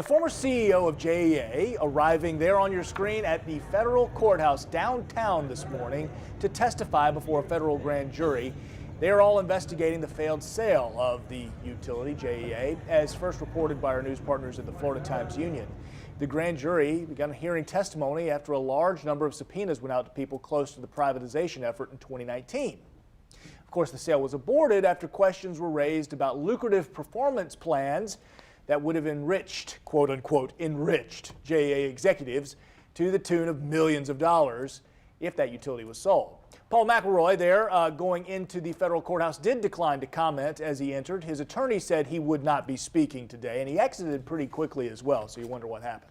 The former CEO of JEA arriving there on your screen at the federal courthouse downtown this morning to testify before a federal grand jury. They are all investigating the failed sale of the utility, JEA, as first reported by our news partners at the Florida Times-Union. The grand jury began hearing testimony after a large number of subpoenas went out to people close to the privatization effort in 2019. Of course, the sale was aborted after questions were raised about lucrative performance plans that would have enriched, quote unquote, enriched JEA executives to the tune of millions of dollars if that utility was sold. Paul McElroy there going into the federal courthouse did decline to comment as he entered. His attorney said he would not be speaking today, and he exited pretty quickly as well, so you wonder what happened.